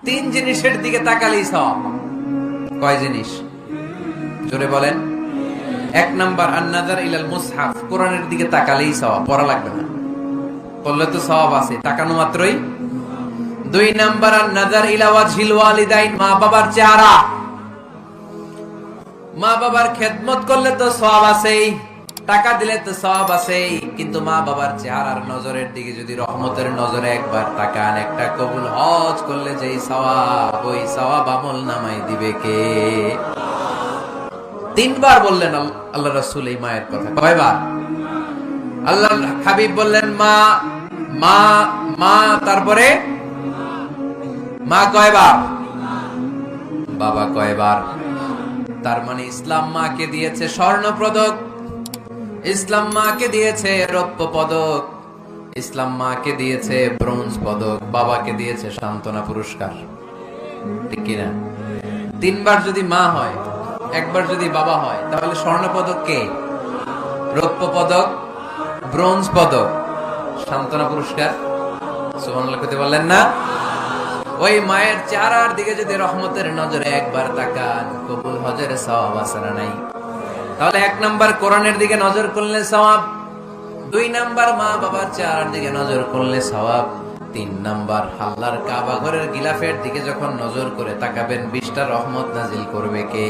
তিন জিনিসের দিকে তাকালেই সওয়াব। কয় জিনিস? জোরে বলেন। এক নাম্বার আন-নাযার ইলাল মুসহাফ, কোরআনের দিকে তাকালেই সওয়াব, পড়া লাগবে না, পড়লে তো সওয়াব আছে, তাকানো মাত্রই। দুই নাম্বার আন-নাযার ইলা ওয়াজহিল ওয়ালিদাইন, মা বাবার চেহারা, মা বাবার খেদমত করলে তো সওয়াব আছেই, টাকা দিলে তো সওয়াব আছেই, কিন্তু মা বাবার চেহারার নজরের দিকে যদি রহমতের নজরে একবার তাকান, একটা কবুল হজ করলে যেই সওয়াব, ওই সওয়াব আমল নামাই দিবে কে? তিনবার বললেন আল্লাহ রাসূল এই মায়ের কথা। কয়বার? আল্লাহর হাবিব বললেন মা মা মা, তারপরে মা কয়বার? বাবা কয়বার? তার মানে ইসলাম মাকে দিয়েছে স্বর্ণ পদক, ইসলাম মাকে দিয়েছে রৌপ্য পদক, ইসলাম মাকে দিয়েছে ব্রোঞ্জ পদক, বাবাকে দিয়েছে সান্ত্বনা পুরস্কার। ঠিক কিনা? তিনবার যদি মা হয়, একবার যদি বাবা হয়, তাহলে স্বর্ণ পদক কে? রৌপ্য পদক, ব্রোঞ্জ পদক, সান্ত্বনা পুরস্কার। সুবহানাল্লাহ কইতে বললেন না? ওই মায়ের চেহারার দিকে যদি রহমতের নজরে একবার তাকান, কবুল হজের সওয়াব আছে না নাই? তাহলে এক নাম্বার কোরআনের দিকে নজর করলে সওয়াব, দুই নাম্বার মা বাবার চেহারার দিকে নজর করলে সওয়াব, তিন নাম্বার আল্লাহর কাবা ঘরের গিলাফের দিকে যখন নজর করে তাকাবেন, 20টা রহমত নাজিল করবে কে?